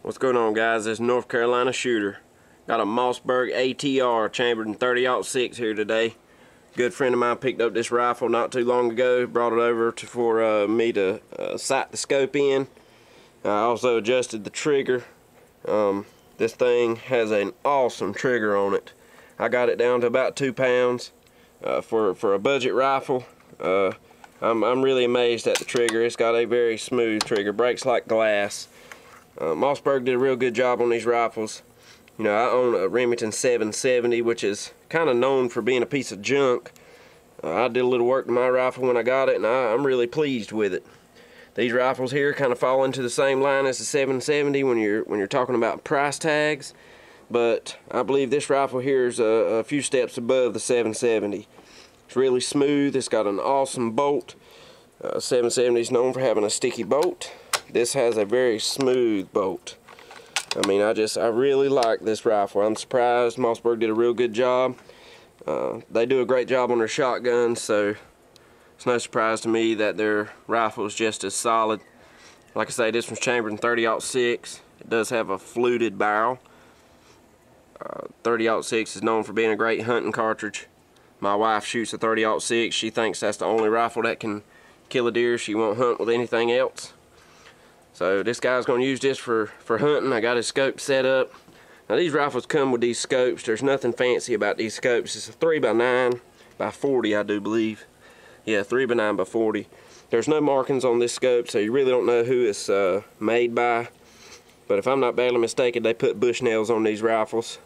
What's going on, guys? This is North Carolina shooter. Got a Mossberg ATR chambered in 30-06 here today. Good friend of mine picked up this rifle not too long ago. Brought it over for me to sight the scope in. I also adjusted the trigger. This thing has an awesome trigger on it. I got it down to about 2 pounds for a budget rifle. I'm really amazed at the trigger. It's got a very smooth trigger. Breaks like glass. Mossberg did a real good job on these rifles. You know, I own a Remington 770, which is kind of known for being a piece of junk. I did a little work to my rifle when I got it, and I'm really pleased with it. These rifles here kind of fall into the same line as the 770 when you're talking about price tags, but I believe this rifle here is a few steps above the 770. It's really smooth. It's got an awesome bolt. 770 is known for having a sticky bolt. This has a very smooth bolt. I mean, I really like this rifle. I'm surprised. Mossberg did a real good job. They do a great job on their shotguns, so it's no surprise to me that their rifle is just as solid. Like I say, this one's chambered in 30-06. It does have a fluted barrel. 30-06 is known for being a great hunting cartridge. My wife shoots a 30-06. She thinks that's the only rifle that can kill a deer. She won't hunt with anything else. So this guy's going to use this for hunting. I got his scope set up. Now these rifles come with these scopes. There's nothing fancy about these scopes. It's a 3x9 by 40, I do believe. Yeah, 3x9 by 40. There's no markings on this scope, so you really don't know who it's made by. But if I'm not badly mistaken, they put Bushnells on these rifles.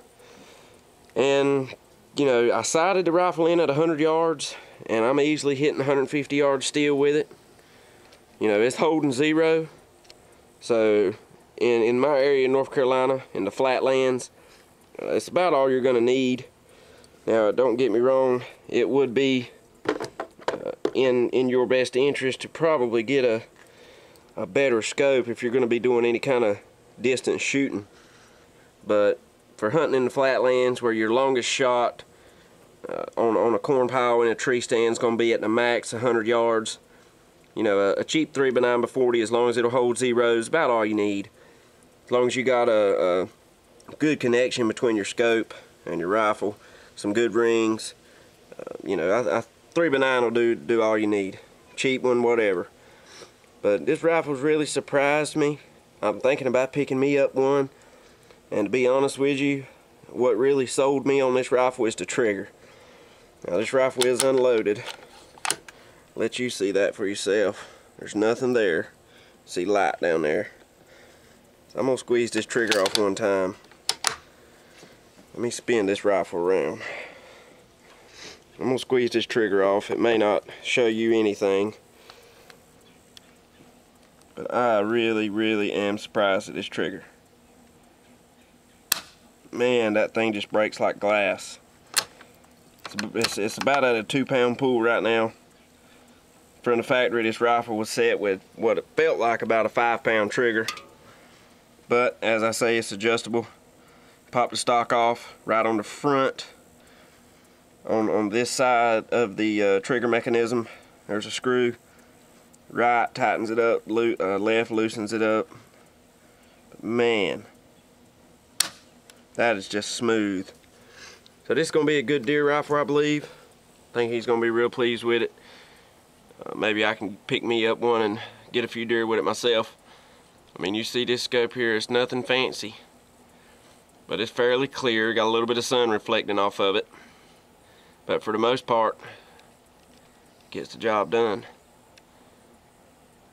And, you know, I sighted the rifle in at 100 yards, and I'm easily hitting 150 yards still with it. You know, it's holding zero. So in my area in North Carolina, in the flatlands, it's about all you're going to need. Now, don't get me wrong, it would be in your best interest to probably get a better scope if you're going to be doing any kind of distance shooting. But for hunting in the flatlands, where your longest shot on a corn pile in a tree stand is going to be at the max 100 yards, you know, a cheap 3x9 by 40, as long as it'll hold zeros, about all you need. As long as you got a good connection between your scope and your rifle, some good rings, you know, 3x9 will do all you need. Cheap one, whatever. But this rifle's really surprised me. I'm thinking about picking me up one, and to be honest with you, what really sold me on this rifle is the trigger. Now this rifle is unloaded. Let you see that for yourself. There's nothing there. See light down there. So I'm gonna squeeze this trigger off one time. Let me spin this rifle around. I'm gonna squeeze this trigger off. It may not show you anything, but I really am surprised at this trigger. Man, that thing just breaks like glass. It's about at a 2-pound pool right now. From the factory, this rifle was set with what it felt like about a 5-pound trigger. But as I say, it's adjustable. Pop the stock off right on the front. On this side of the trigger mechanism, there's a screw. Right tightens it up, left loosens it up. But man, that is just smooth. So this is going to be a good deer rifle, I believe. I think he's going to be real pleased with it. Maybe I can pick me up one and get a few deer with it myself. I mean, you see this scope here, it's nothing fancy, but it's fairly clear. Got a little bit of sun reflecting off of it, but for the most part, gets the job done.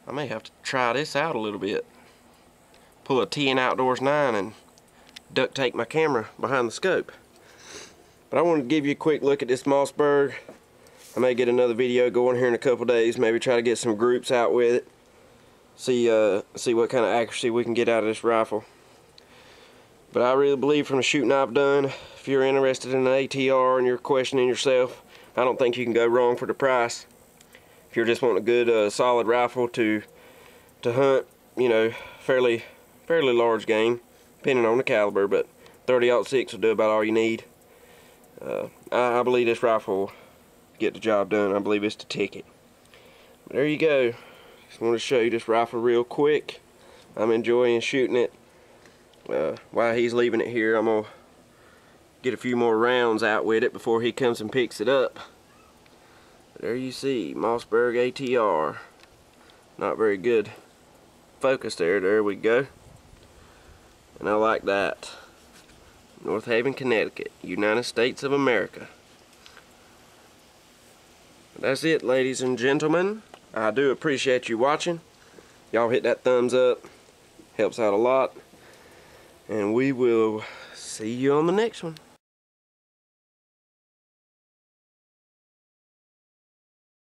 I may have to try this out a little bit. Pull a TN Outdoors 9 and duct tape my camera behind the scope. But I wanted to give you a quick look at this Mossberg. I may get another video going here in a couple days. Maybe try to get some groups out with it. See what kind of accuracy we can get out of this rifle. But I really believe from the shooting I've done, if you're interested in an ATR and you're questioning yourself, I don't think you can go wrong for the price. If you're just wanting a good solid rifle to hunt, you know, fairly large game, depending on the caliber, but 30-06 will do about all you need. I believe this rifle will get the job done. I believe it's the ticket. But there you go. Just want to show you this rifle real quick. I'm enjoying shooting it. while he's leaving it here, I'm gonna get a few more rounds out with it before he comes and picks it up. There you see, Mossberg ATR. Not very good focus there. There we go. And I like that. North Haven, Connecticut, United States of America. That's it, ladies and gentlemen. I do appreciate you watching. Y'all hit that thumbs up. Helps out a lot. And we will see you on the next one.